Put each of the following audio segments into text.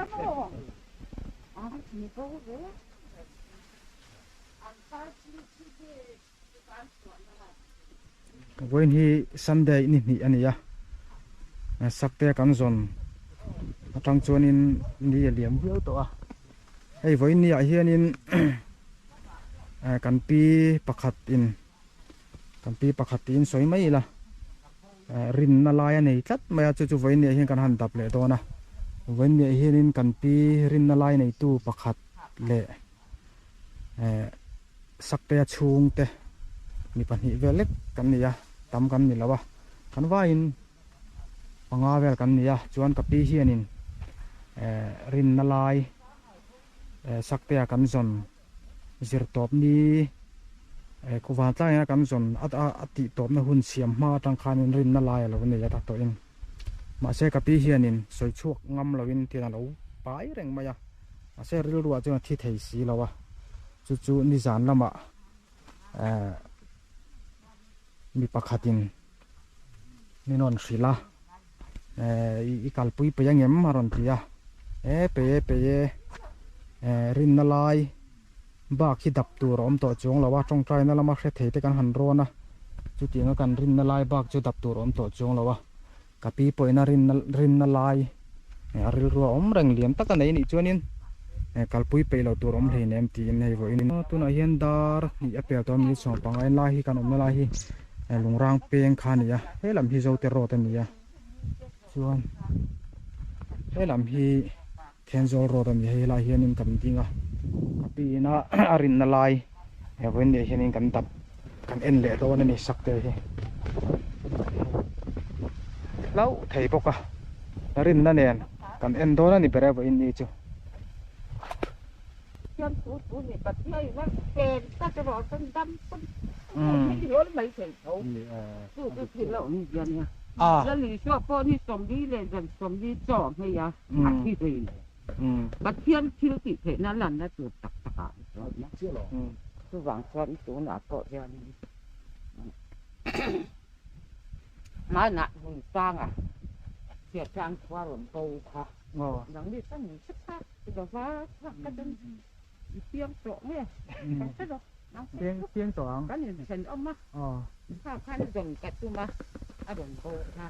วันที่ Sunday นี่อันนี้อะสักแต่กันจนทางชวนนี่เหลี่ยมเบี้ยวตัวไอ้วันนี้เฮียนินกันปีประคัดอินกันปีประคัดอินสวยไหมล่ะรินนาลายนี่จัดมาจู่ๆวันนี้เฮียกันหันตับเลยตัวนะวันนี้เฮียนินกันปีรินนาลายในตู้ประคัดเลยสักแต่ชุงเตมีปัญหาเวลเล็กกันนี่อะทำกันนี่แล้ววะกันว่าอินปังอาเวลกันนี่อะชวนกับปีเฮียนินรินนาลายสักแต่กันจนจิรตบนี้กูว่าใจนะกันจนอัติตบนะหุ่นเสียมมาทางคานินรินนาลายแล้ววันนี้จะตัดตัวเองมาเสกับปีเฮียนินสวยชั่วงำเราวินที่นั่นเราไปแรงมาอะมาเสริรัวจนที่ไทยสีแล้ววะจู่ๆนิสานละมามีปากขัดินนี่นอนศิลาอีกาลปุยไปยังเงี้ยมารอนที่อะเปย์รินนาลายบ้าขี้ดับตัวร้อมต่อจงแล้วว่าจงใจนั่นละมาเสถียรกันหันร้อนนะจุดที่งั้นกันรินนาลายบ้าจุดดับตัวร้อมต่อจงแล้วว่ากับปีปอยนารินนาลายริลรัวแรงเหลี่ยมตักกันไหนนี่จวนนินกาลปุยไปเราตัวร้อมเลยเนี่ยมตีนให้ไว้นี่ตัวนั้นเห็นดาร์นี่เปียตัวมีสองปังไอ้ลาฮีกันลาฮีลุงร่างเปียงขานี่อะลำฮีเจ้าเตโรตันนี่อะชวนลำฮีเทนโซโรตันนี่ลาฮีนินกันจริงอ่ะปีน่ะอารินนาลายเว้นเดี๋ยวนินกันตับกันเอ็นเละตัวนั่นนี่สักเตยแล้วไทยปกอะอารินนั่นเองกันเอ็นตัวนั่นนี่เปรียบอินนี่จูย้อนสูนี่ปัดเที่ยวว่าเป็นก็จะรอต้นดำต้นไม่รู้ไม่เห็นเขาสู้ก็คือเรานี่ยันเนี่ยแล้วหลีชั่วพ่อนี่สมดีเลยกันสมดีจ่อให้ยาอัดที่ดีบัดเที่ยงชื่อติดเหตุนั้นหลังนั้นตัวตักตะเชื่อหรอคือหวังซ้อนตัวหนาเกาะยันมาหนักหุ่นสร้างอ่ะเสียจางว่าหลงโตค่ะหลังนี้ตั้งหนึ่งชักๆแต่ว่าก็จะเพียงโปร่งเนี่ยใช่หรอเพียงสองก็เนี่ยเห็นออกมาข้าวขั้นจนกัดตัวมาอารมณ์โตนะ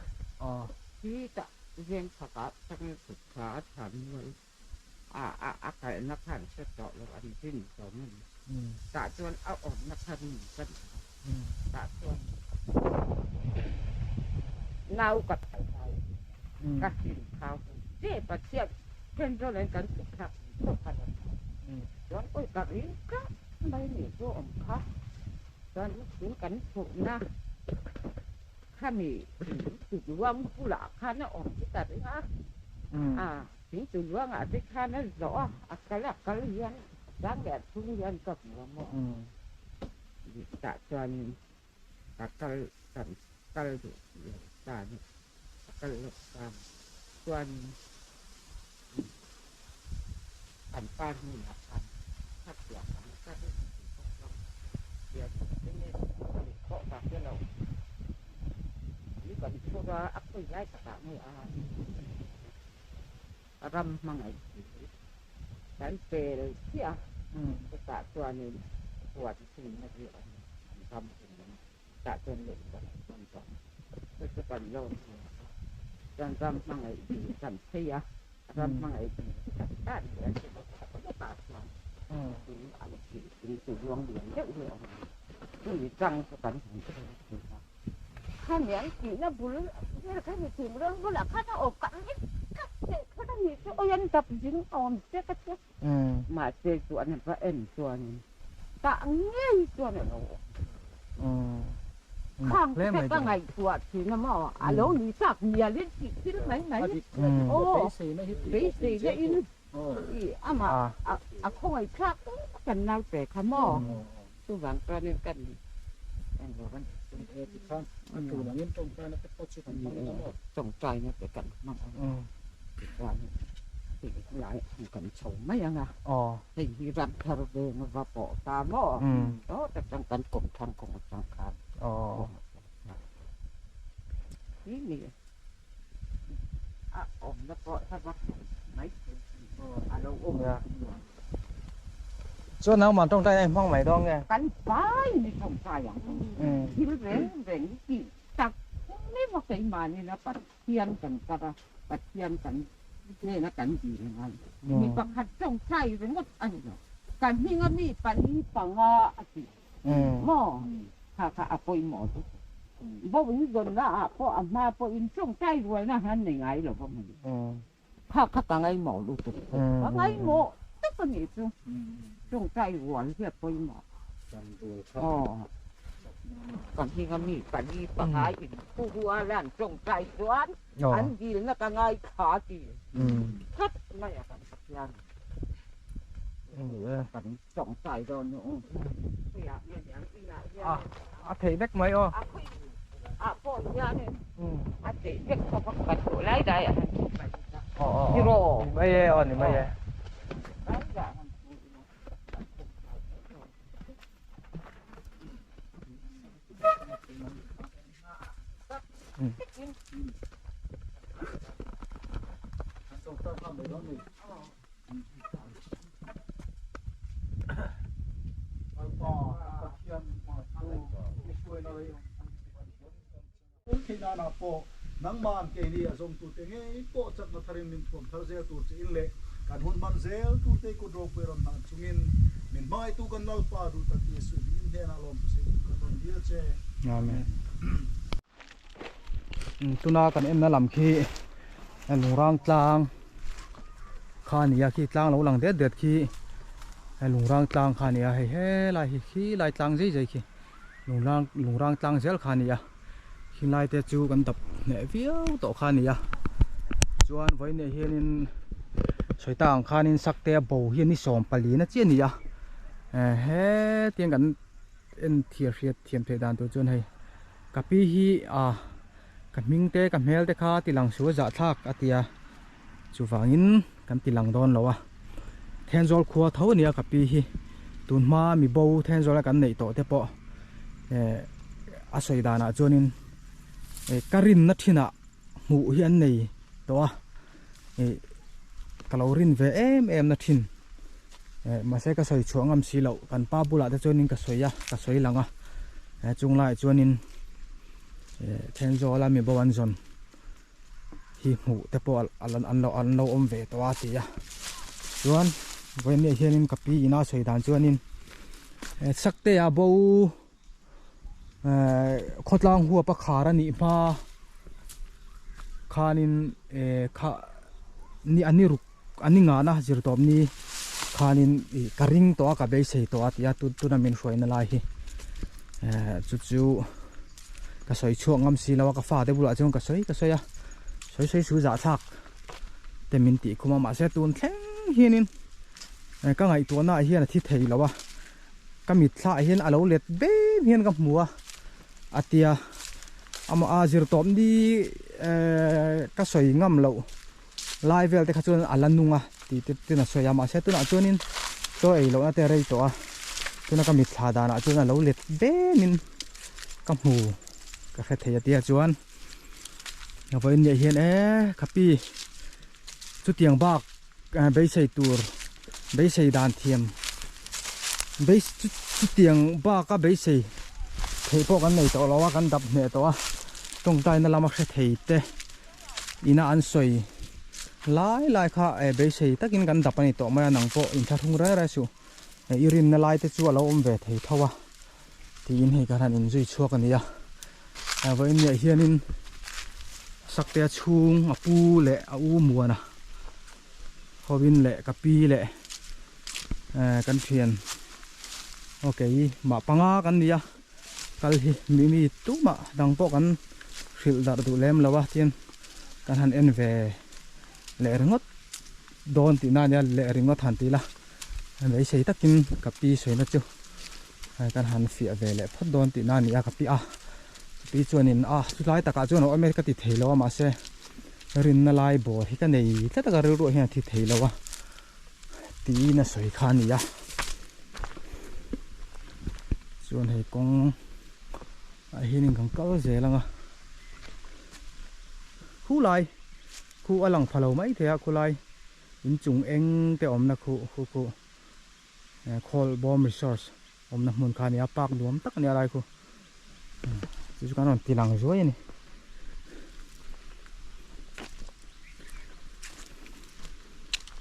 ที่จะเรียนภาษาทั้งศึกษาฉันไว้อาศัยนักขันเสจาะแล้วอันที่หนึ่งสองนั่นตาจวนเอาออกนักขันกันตาจวนเน่ากับไทยก็กินข้าวเจ๊ปัดเสียบเช่นเราเล่นกันสุดครับทุกคนจวนโอ้ยกะลิ้นก็ไม่หนีตัวอมค่ะจวนถึงกันถูกนะข้ามีจุดร่วงผู้หลักข้าน่ะอมที่ตัดเลยนะถึงจุดร่วงที่ข้าน่ะrõกะลักกะเลียนร่างแดดทุ่งเลียนกับหัวหม้อตาจวนตะกะดุตาเนี่ยกะลักตาจวนอันป้านี่นะอันถ้าเสียอันก็ได้เดี๋ยวนี้เคาะปากให้เรานี่ก็พวกเราอักย้ายต่างๆนี่รำมั่งไอ้ฉันเปย์เลยเสียตาตัวนี้ตัวที่สี่นาทีทำตาตัวเล็กกว่าตัวสองก็จะปั่นโยนจันรำมั่งไอ้ฉันเสียรำมั่งไอ้ฉันด้านเหนือก็ตาตัวถึงอะไรถึงสู่ดวงเดือนเยอะเลยนี่จังสันข้าเหนียนกี่น่าบุญนี่ข้ามีถึงเรื่องบุญละข้าจะอกกันนี่ข้าต้องมีโอ้ยันตับจิงอ่อนเจ๊ก็เจ๊มาเจ๊ส่วนพระเอ็นส่วนตะเงี้ยส่วนเราข้างแค่ก็ไงตัวที่น้ำอ๋อแล้วนี่สักเมียเลี้ยงกี่ที่ไหนโอ้ปีสี่เนี่ยอินมาคงไอ้พระกันน่าแปลกขมอตัวหลังกระเด็นกันจงใจเนี่ยไปกันมั่งว่าสิ่งหลายกันชมไม่ยังสิ่งที่รันทารเดงว่าปอตาหม้อแต่จังกันกลมทางของสังขารนี่อมแล้วก็ถ้าว่าไหน đâu ôm chỗ nào mà trong tay này mong mày đong nghe cắn phái như không phải à thì nó rèn cái tặc nếu mà cái màนี่นะปัดเทียนกันก็ปัดเทียนกันนี่นะกันดีนะมีประคัดจงใจเป็นหมดอันนี้กันมีก็มีปันนี้ปังอ่ะสิหม้อค่ะอ่ะปอยหม้อบ่วิจารณ์นะพออามาพออินจงใจรวยนะหันยังไงหรอบ่มันค่ะกังไงหม้อลูกตุ๊กกังไงหม้อตุ๊กนี่ซุจงใจรวยเรียกปอยหม้ออ๋อกันที่ก็มีปันนี้ปังไงอินผู้หัวล้านจงใจสวนอันดีนะกังไงขาดีคัดไม่อยากกันสักอย่างปันจงใจโดนthấy bách mấy ô po ya ne ate tek ko pa ko lai dai Hiro mấy on thì mấy khi nào nào po nang man ke ni azom tu te nge po chak na tharin min thom thar zel tu che in le kan hun man zel tu te ko drop peron na chungin min mai tu kan nal pa du ta ti su in he na lom se ka ton dia che amen tuna kan em na lam khi lungrang tlang khania khi tlang lo lang det det khi lungrang tlang khania he he lai hi khi lai tlang zai zai khi lungrang tlang zel khania khi lai te chu kan tập ne viau to khania chuan voi ne hianin soitang khanin sakte bo hian ni som pali na chian ni ya he tiang kan en thiar riat thiam the dan tu chuan hei kapi hi kan ming te kan mel te kha tilang su za thak atia chuwangin kan tilang don lowa thenjol khuwa tho nia kapi hi tunma mi bo thenjol kan nei to te po a soidana chuanin karin na thina mu hian nei to kalorin ve em na thin ma se ka soi chuangam si lo kan pa bula te chuanin ka soi langa chung lai chuanin thenjola mi bowan zon hi mu te po an lo om ve to atia chuan voi ne hianin kapi ina soi dan chuanin sakte a bo khotlang huwa pa khara ni ma khanin kha ni ani ruk ani nga na jir tom ni khanin karing to ka be sei to atia tu na min hroina lai hi chu ka soi chuang ngam si lawa ka fa de bula chung ka soi ya soi su za thak te min ti khuma ma se tun thleng hianin ka ngai to na hian thi thei lawa ka mi thla hian alo let be hian ka hmuwa atia ama azir tom di ka soi ngam lo live vel te khachun alanunga ti na soya ma se tu na chunin to ei lo na te rei to a tu na ka mi thla da na chu na lo let be nin ka hmu ka khe thei atia chuan na voi ne hian khapi chu tiang bak be sei tur be sei dan thiam be chu tiang ba ka be sei thei po kan nei to lawa kan dap ne to a tong tai na lama khe thei te ina an soi lai kha be sei takin kan dap ani to ma nang po in tha thung ra su irin na lai te chu alo om ve thei thawa ti in hei kan in zui chuak ania voi ne hianin sakte chung apu le au muana hobin le kapi le kan thian okay ma panga kan nia kal hi mi tu ma dang po kan khil dar du lem lawa tian kan han en ve le ringot don ti na nya le ringot han ti la nei sei takin kapi soina chu kan han fi ve le phot don ti na nia kapi pi chuanin chu lai taka chuan America ti theilo ma se rin na lai bo hi ka nei tla taka ru hian thi theilo wa ti na soi khani ya chuan hei kong hining kang kal je langa khu alang phalo mai thea khu lai in chung eng te om na khu coal bomb resource om na mun kha ni apak duam tak ni alai khu chu kan on tilang zoi ni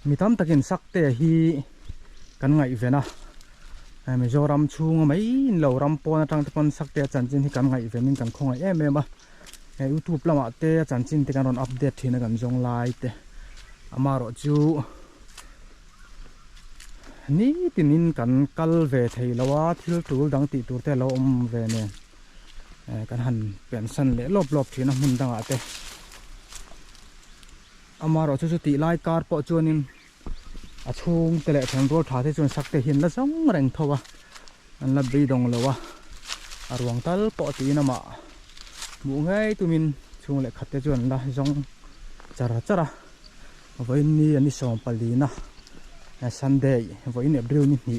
mi tam takin sakte hi kan ngai vena Mizoram chung mai in lo ram pon atang pon sakte chanchin hi kan ngai venin kan khongai em a YouTube lama te chanchin te kan on update thina kan jong lai te amaro chu ni tinin kan kal ve thei lawa thil tul dang ti tur te lo om ve ne kan han pension le lop thina mun dang ate amaro chu ti lai kar po chuanin a chung tele thang ro tha the chun sakte hin la song reng thowa an la bi dong lowa arwang tal po ti na ma mu ngai tumin chung le khatte chuan la jong chara voin ni ani som palina Sunday voin April ni hi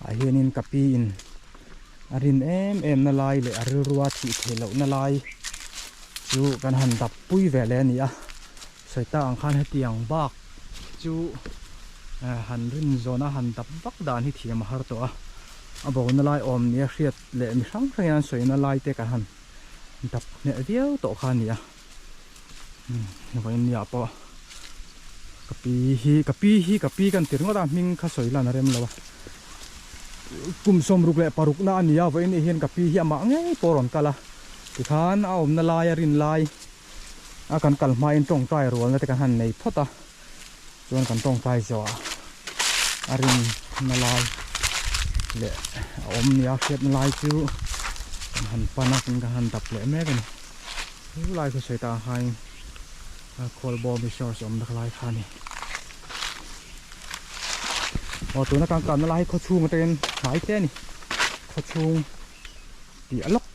a hianin kapi in arin em na lai le aril ruwa thi thelo na lai chu kan han dap pui ve le ni a soita ang khan hetiang bak chu han rin zona han dap bak dan hi thiam har to a bo na lai om ni hriat le mi sang an soina lai te kan han dap ne viau to khan ni a voin ni a po kapi kan tir ngoda ming kha soila na rem lawa kum som ruk le paruk na ania voin ni hian kapi hi ama nge poron kala ti khan a om na lai rin lai a kan kal mai in tong tai rol na te kan han nei phota chuan kan tong tai zo arin na lai le om nia khet na lai chu kan han pana kan han dap le me kan ni lai ko soita hai coal bomb resource om dak lai khani o tu na kan na lai kho chung ten hai te ni kho chung ti alok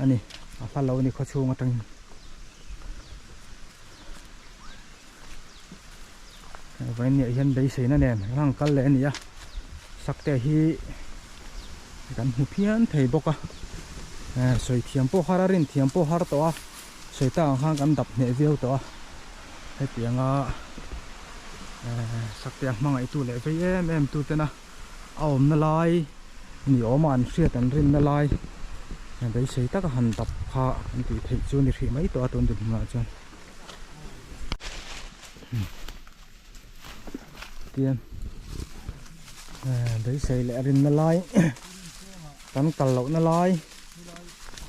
ani a fa lo ni kho chung atang vậy này hiện đấy xây na nè răng cắt lẽ này sắc tê hi gan hụt phiền thấy bốc à soi thiam po hararin thiam po har to soi ta hang gan đập nhẹ view to hết tiếng sắc tê mang ai tu lẽ với em tu tên à ôm na lai nhiều màn xia tận rin na lai đấy xây ta cái hành đập ha thì thấy chú này thì mấy to tuần được mà chứ tiền đấy xây lẽ rin na lai cắn cằn lẩu na lai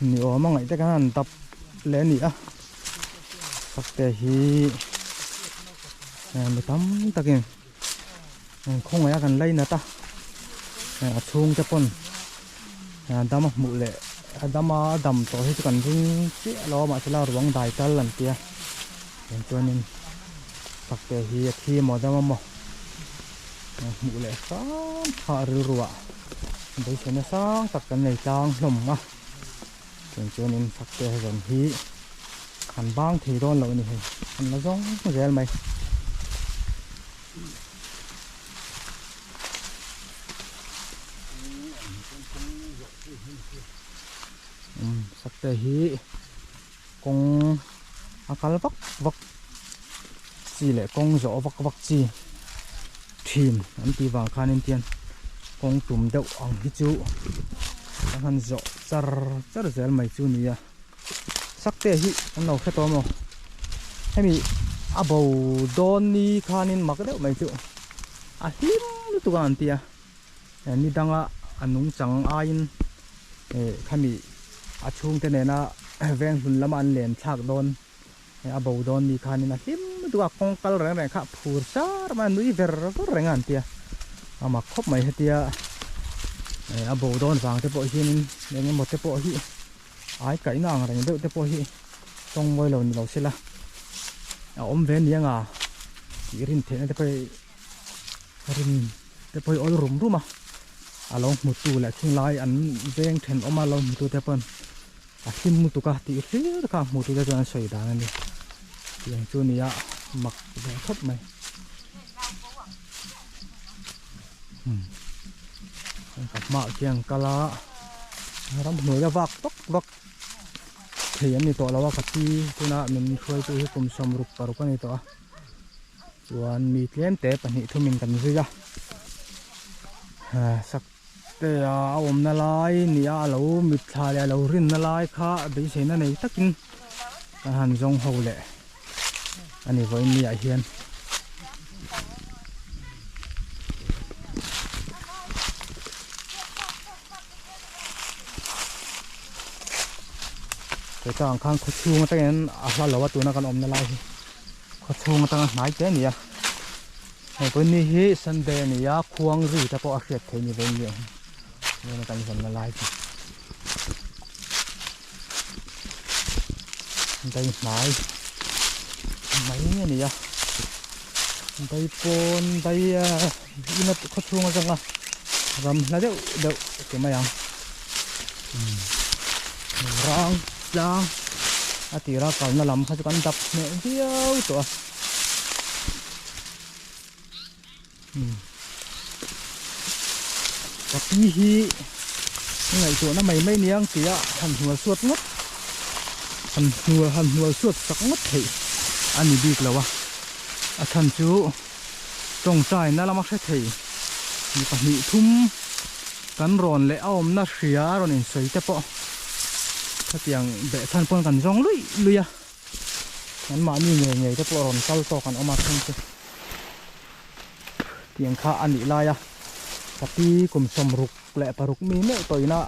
nhiều mà ngày ta cái hành tập lẽ nỉ á sắc tê hi mới tắm ta kìa không ai gần lấy nữa ta chung cho con đâm mũ lệ đâm tổ hết cần rung chia lo mà chỉ là ruộng đại tal lần kia cho nên sắc tê hi khi mà đâm mỏ mũ lệ sáng hạ rư rùa đấy sẽ nó sáng tất cả này trang lồng á cho nên sắc tê gần hi hàn bang thì đón lợn này hàn nó giống rẻ mày sắc tê hi con akal vak chi lệ con rõ vak chi thìn anh ti vào khan tiền con tùm đậu ông hi chú hắn rõ char rẻ mày chú nia sắc tê hi anh nào khét to mà hay mi bầu don ni khanin mặc đậu mày chú him tu anh tia ni danga anung chang ain khami chung te ne na veng hun lam an len thak don bầu don ni khanin him tu kong kal reng reng kha phur sar ma nui ver reng an tia ama khop mai hetia bầu don wang te po hin eng mo te po hi ai kai na ang reng deuh te po hi tong moi lo ni lo sela om ven yanga rin the te pai rin te pai ol rum ruma along mutu la thing lai an veng then oma lo mutu te pon him mutu ka ti hlir ka mutu te jan soi dan ani yang chu ni ya mak ve thop mai các mạo chiang kala ram noi la vak thì anh to lawa kati tuna min khoi tu kum som rup paru kan to chuan mi tlem te pahnih thumin kan zui a sak te a om na lai ni a lo mit thla le lo rin na lai kha bei se na nei takin han zong ho le ani voi ni a hian cái tang khang khu chung ta en a hla lo wa tu na kan om na lai khu chung ta nai te ni a hei pon ni hi Sunday ni a khuang ri ta po a hriat thei ni ve ni ni kan zon na lai đây mãi mấy này à đây pon đây nó có chuông rằng à rầm là đậu cái mày ăn rang rang à thì ra còn nó làm sao cho con đập mẹ điêu tụi và tí hi ngày tụi nó mày mấy niang thì à thằng hùa suốt ngất hàn hùa suốt sắc ngất thì anh đi biết là à thằng chú trồng trái nó làm sao thì như phải bị thum cắn ròn lẽ ôm nó xìa rồi nên sấy thế po cái tiếng bẹ thân pon cắn rong lưỡi à anh mà như nghề thế po ròn cao to cắn ôm mà không chứ tiếng khá anh đi lại à tapi cùng sầm rục lẹ pa rục mi mẹ tôi na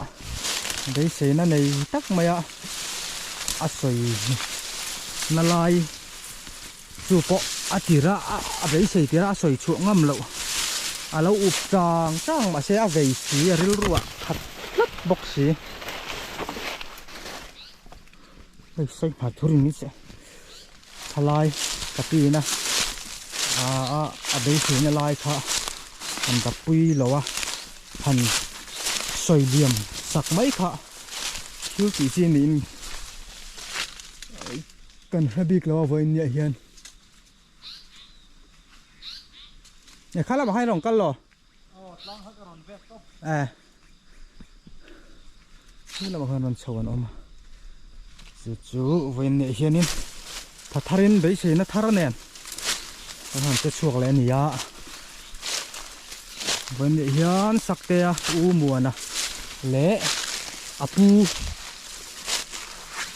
đấy xe nó này tắc mày à à soi na lai chu po a tira a vei sei tira soi chu ngam lo a lo up chang ma se a vei si ril ruwa khat lat box si vei sei ma thurin ni se thalai tapi na a vei si na lai kha han da pui lo wa han soi liam sak mai kha chu ti chi ni cần hơi big lo với nhẹ hiền nhẹ khá là bảo hai đồng cân lo à như là một con sầu nó mà chú với nhẹ hiền nín thật tharin đấy gì nó thar nè con hàng sẽ chuộc lại nè với nhẹ hiền sắc te u mùa nè lẽ apu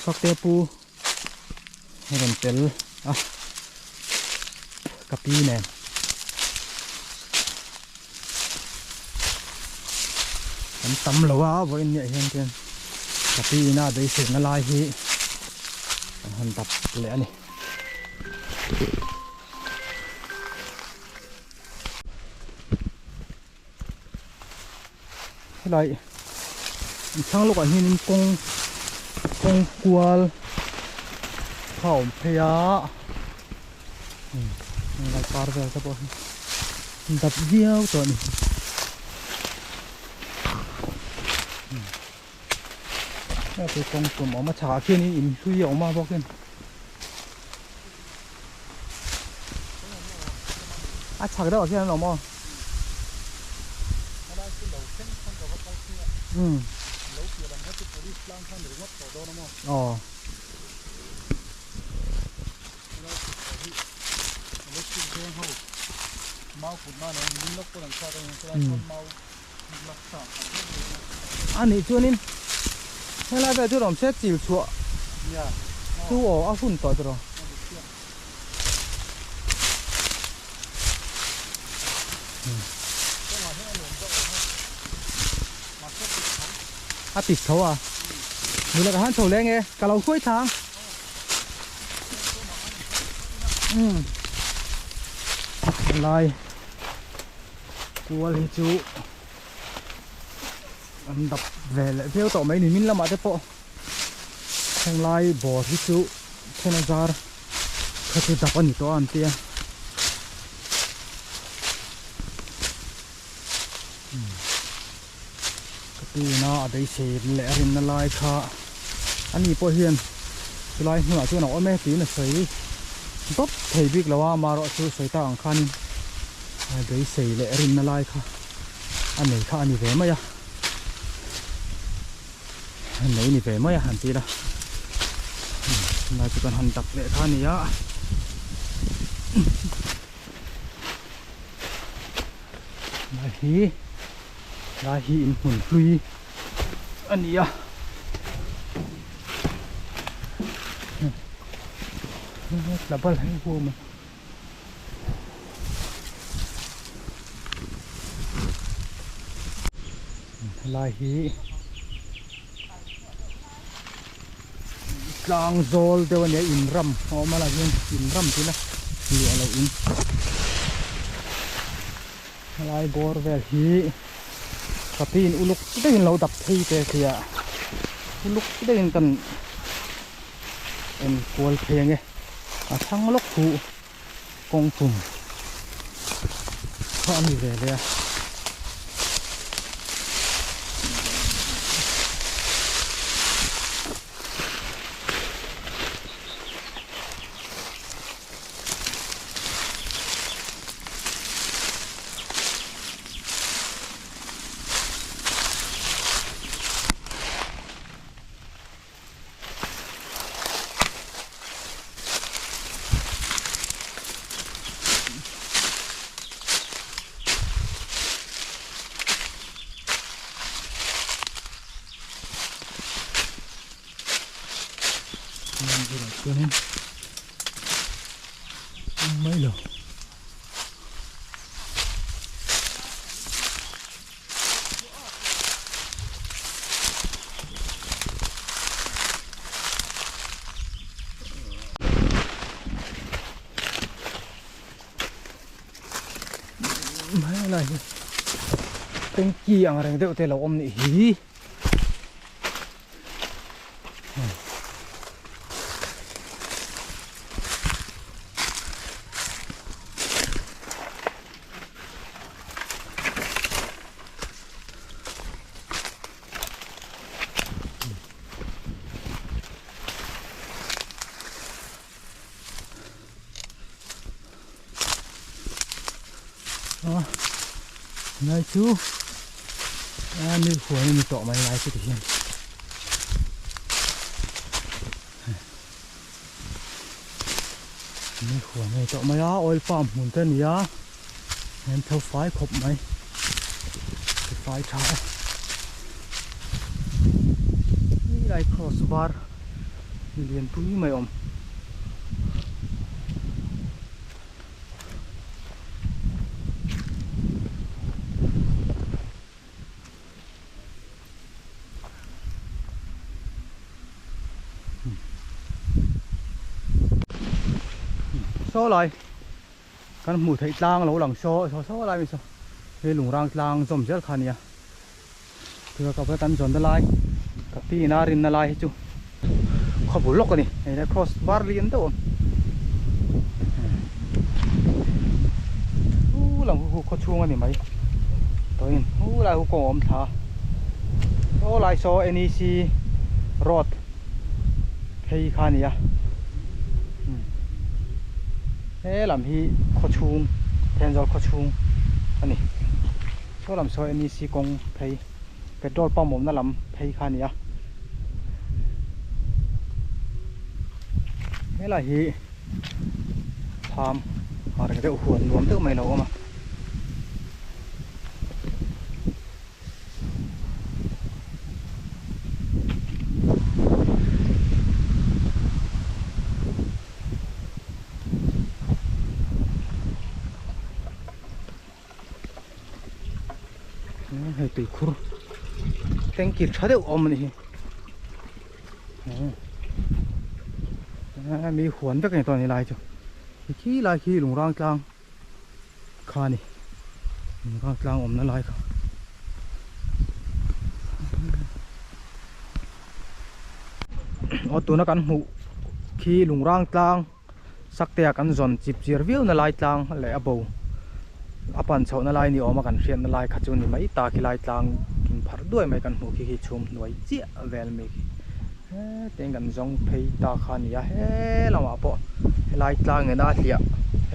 sắc te pu Heren tel kapi nè anh tắm lâu á với nhẹ hơn trên kapi na đây sẽ nó lai hi anh tập lẽ này thế này sang lúc anh nhìn con qual hậu phê á lại par về các bạn đập điêu tuần cái con tôm mà chả kia ní im suy yếu mà bóc lên à chả cái đó kia nó mà anh ấy chưa nên hay là về chỗ làm xét chịu chuột chú ở phun tỏi rồi tịt thấu à như là cái hắn thầu lên nghe cả lâu cuối tháng lại cua thì chú anh đập về lại phiêu tổ mấy này mình làm ở đây bộ thằng lai bỏ thì chú thằng nó ra cái chú đập anh to anh tia cái tí nó ở đây sẽ lẽ hình nó lai khá anh đi bộ hiền chú lai ngựa chú nó mẹ tí là sấy tốt thầy biết là mà rõ chú sấy ta ăn khăn đấy sấy lẽ hình nó lai khá anh này khá anh về mà ya anh này về mà ya hẳn tí đó là chỉ cần hành tập lẽ khá này á hi lai hi in hun hlui ania labal hai hu ma lai hi tlang zol te wan in ram ho ma la hin in ram ti na hi alo in lai bor vel hi kapin uluk te in lo dap thei te khia uluk te in kan en kol phenge a thang lok thu kong thum kha mi ve le cho nên mấy lò mấy này tên chi ang reng teo te lo om ni hi này chú như khổ như tọ mày lại cái gì như khổ này tọ mày á oil palm muốn tên nhá em theo phái khop mày cái phái tráiนี่lại crossbar liền túi mày om số lại căn mù thấy tang lỗ lằng số lại mình sao cái lùng rang tang zoom rất khăn nhỉ thì các bạn tan dọn lại các tí na rin na lại chú khó bù lóc này này crossbar liền đâu làm hú khó chuông này mấy tôi hú lại hú cổ ôm thà số lại số NEC road hay khăn nhỉ thế làm hi khó chung thêm rồi khó chung anh này số làm sao anh si công thấy petrol pump một nó làm thấy khá nhỉ thế là hi tham họ để cái huồn luôn tự mày nấu mà hay tùy khur tên kịp chả được ôm này mi huấn với cái toàn này lại chứ khi lại khi lùng rang trang kha này lùng rang trang ôm nó lại cả ở tụi nó cắn hụ khi lùng rang trang sắc tè cắn giòn chip chiar view nó lại trang lại bầu apan chau na lai ni oma kan rian na lai khachu ni mai ta ki lai tlang kin phar duai mai kan hu ki chum noi chia vel me ki teng kan zong phei ta khan ya he lama po lai tlang na hlia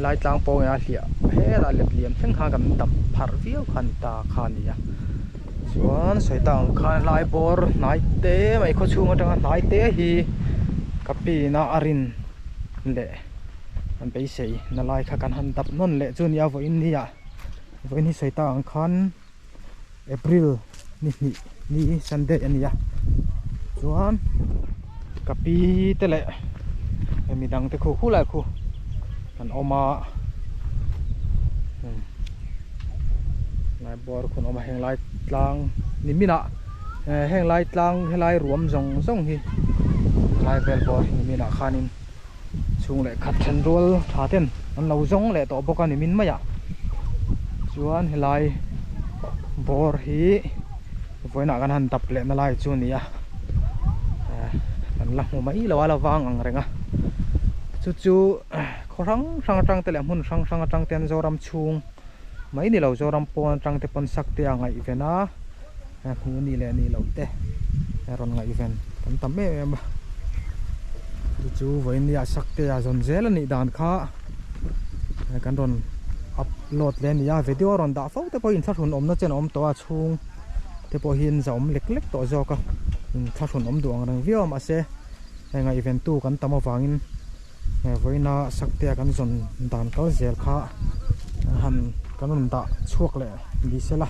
lai tlang po na hlia he la lep liam theng kha kan tap phar viau khan ta khan ya chuan soi tang khan lai bor nai te mai kho chu ma nai te hi kapi na arin le an pe sei na lai kha kan han tap non le chun ya vo in ni ya với ni sợi ta khăn April ni Sunday anh ya chuan kapi te le mi dang te khu lại khu kan oma lai bor kun oma heng lai tlang ni mina heng lai tlang helai ruam zong zong hi lai bel bor ni mina khanin chung le khat than rol tha ten an lo zong le to boka ni min maya chuan helai bor hi voina kan han tap le na lai chu ni a an la mu mai lo ala wang ang renga chu khorang sang te le mun sang ten zoram chung mai ni lo zoram pon tang te pon sak te anga evena khu ni le ni lo te ron nga event tam me ma chu voin ya sak te ya zon zel ni dan kha kan ron upload le ni ya video ron da fo te po in thun om na chen om to a chung te po hin zom lek to zo ka thun om duang rang viom ase nga event tu kan tamo wangin voina sak te kan zon dan kal zel kha han kanun da chuak le li sela